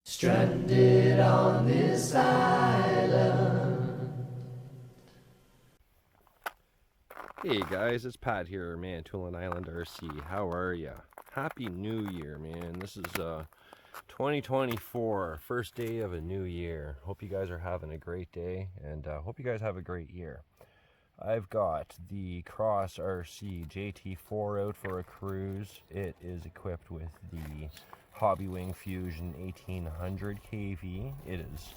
Stranded on this island. Hey guys, it's Pat here, Manitoulin Island RC. How are ya? Happy New Year, man. This is 2024, first day of a new year. Hope you guys are having a great day, and hope you guys have a great year. I've got the CrossRC JT-4 out for a cruise. It is equipped with the Hobbywing Fusion 1800 kV. It is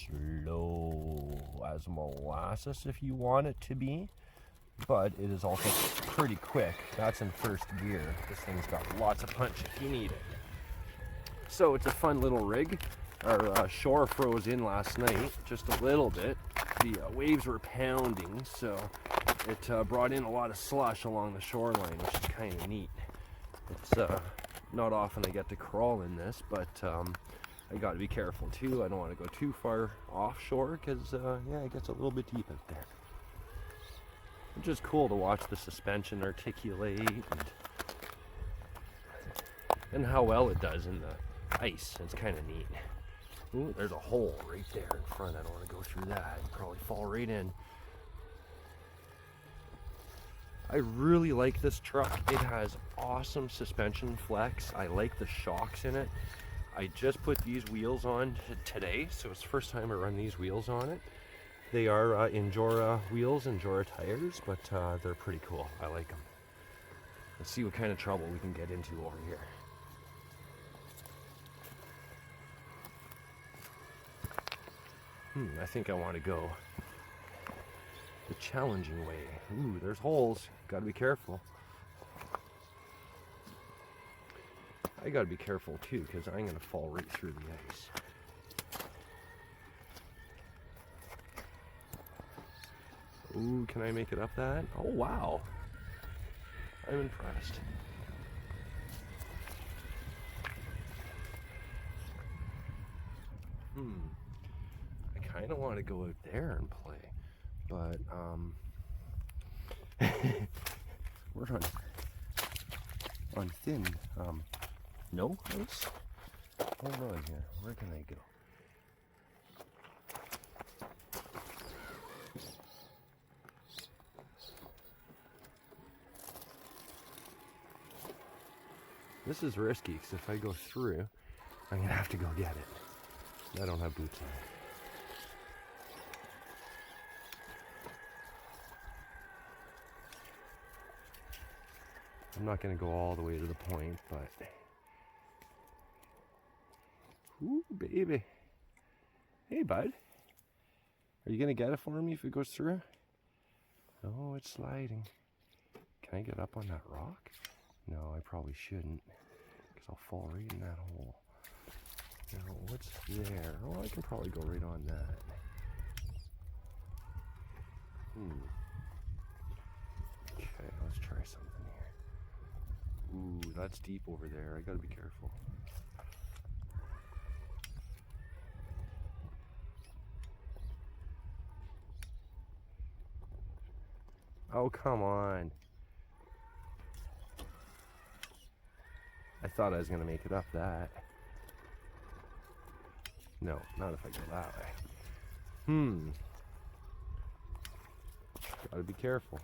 slow as molasses if you want it to be, but it is also pretty quick. That's in first gear. This thing's got lots of punch if you need it. So it's a fun little rig. Our shore froze in last night just a little bit. The waves were pounding, so it brought in a lot of slush along the shoreline, which is kind of neat. It's not often I get to crawl in this, but I got to be careful too. I don't want to go too far offshore because yeah, it gets a little bit deep out there. It's just cool to watch the suspension articulate and how well it does in the ice. It's kind of neat. Ooh, there's a hole right there in front. I don't want to go through that. I'd probably fall right in. I really like this truck. It has awesome suspension flex. I like the shocks in it. I just put these wheels on today, so it's the first time I run these wheels on it. They are Injora wheels, Injora tires, but they're pretty cool. I like them. Let's see what kind of trouble we can get into over here. I think I want to go the challenging way. Ooh, there's holes. Gotta be careful. I gotta be careful too, because I'm gonna fall right through the ice. Ooh, can I make it up that? Oh, wow. I'm impressed. I kind of want to go out there and play, but we're on thin no ice. Hold on here. Where can I go? This is risky because if I go through, I'm gonna have to go get it. I don't have boots on. I'm not going to go all the way to the point, but... Ooh, baby. Hey, bud. Are you going to get it for me if it goes through? Oh, it's sliding. Can I get up on that rock? No, I probably shouldn't, because I'll fall right in that hole. Now, what's there? Oh, I can probably go right on that. Okay, let's try something here. Ooh, that's deep over there. I gotta be careful. Oh, come on. I thought I was gonna make it up that. No, not if I go that way. Gotta be careful.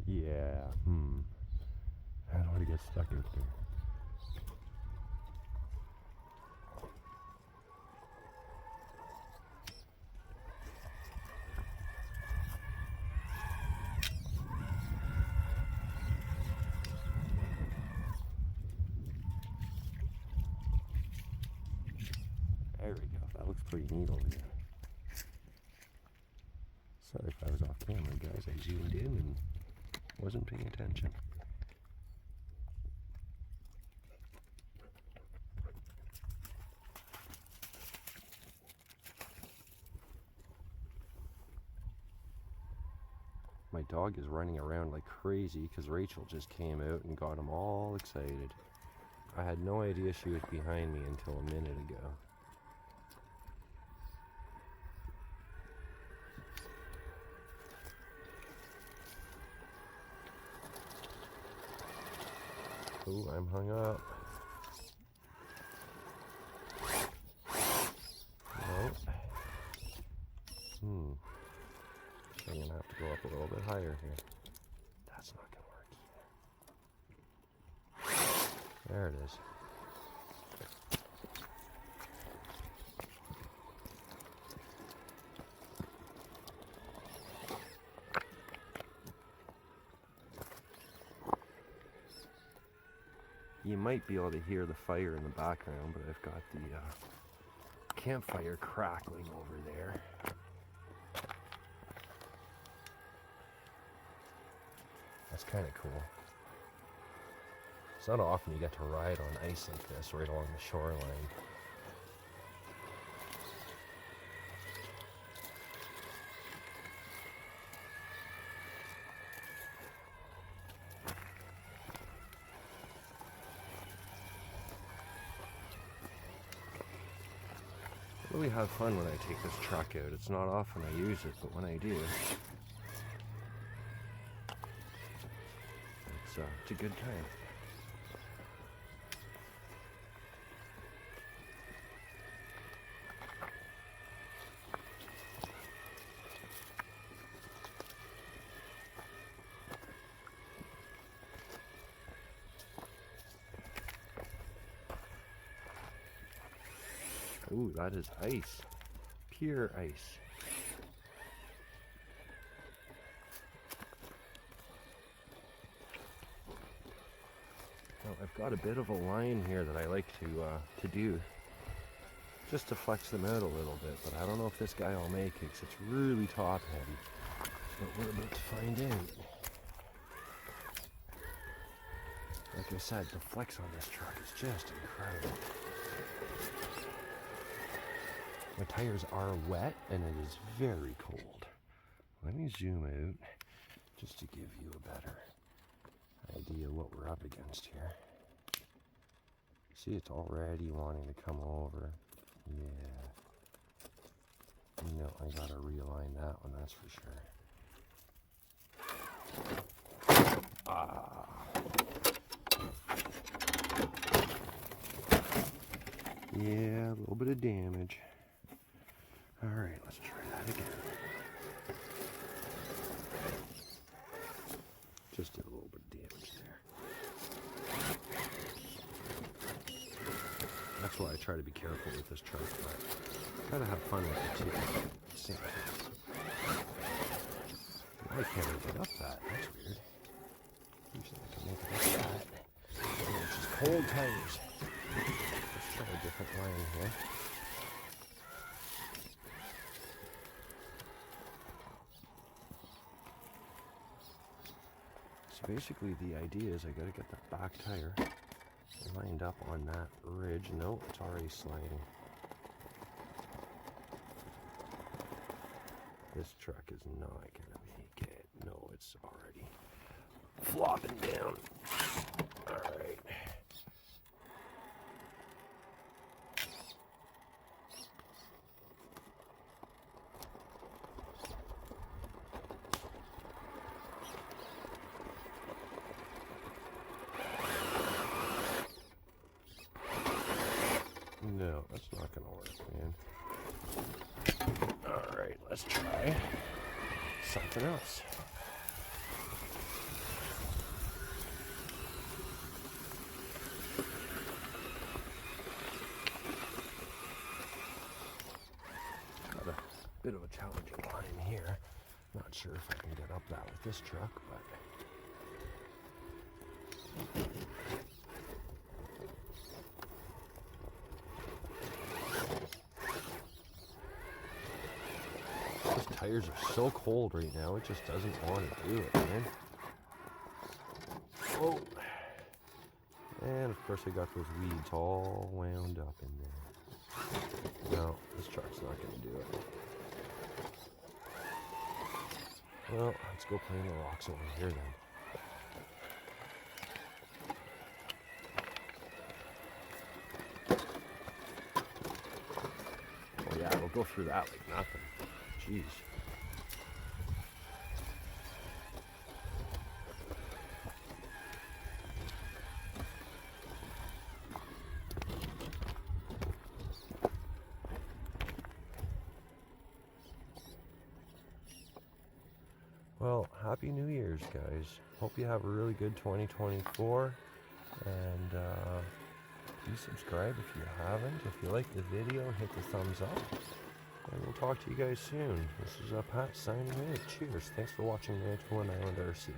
Yeah, I don't want to get stuck out there. There we go. That looks pretty neat over there. Sorry if I was off camera, guys. I zoomed in and wasn't paying attention. My dog is running around like crazy because Rachel just came out and got him all excited. I had no idea she was behind me until a minute ago. Oh, I'm hung up. No. I'm gonna have to go up a little bit higher here. That's not gonna work either. There it is. You might be able to hear the fire in the background, but I've got the campfire crackling over there. That's kind of cool. It's not often you get to ride on ice like this right along the shoreline. I really have fun when I take this truck out. It's not often I use it, but when I do, it's a good time. Ooh, that is ice. Pure ice. Now, I've got a bit of a line here that I like to do just to flex them out a little bit, but I don't know if this guy will make it because it's really top heavy. But we're about to find out. Like I said, the flex on this truck is just incredible. My tires are wet and it is very cold. Let me zoom out just to give you a better idea what we're up against here. See, it's already wanting to come over. Yeah. No, I gotta realign that one, that's for sure. Ah. Yeah, a little bit of damage. All right, let's try that again. Just did a little bit of damage there. That's why I try to be careful with this truck, but gotta have fun with it too. Same thing. I can't even get up that. That's weird. Usually I can make it up that. Oh, it's just cold tires. Let's try a different line here. So basically the idea is I gotta get that back tire lined up on that ridge. No, it's already sliding. This truck is not gonna make it. No, it's already flopping down. Alright. No, that's not gonna work, man. Alright, let's try something else. Got a bit of a challenging line here. Not sure if I can get up that with this truck, but tires are so cold right now, it just doesn't want to do it, man. Oh. And of course I got those weeds all wound up in there. No, this truck's not going to do it. Well, let's go play in the rocks over here then. Oh yeah, we'll go through that like nothing. Jeez. Well, Happy New Year's, guys. Hope you have a really good 2024. And please subscribe if you haven't. If you like the video, hit the thumbs up. And we'll talk to you guys soon. This is Pat signing out. Cheers. Thanks for watching Manitoulin Island RC.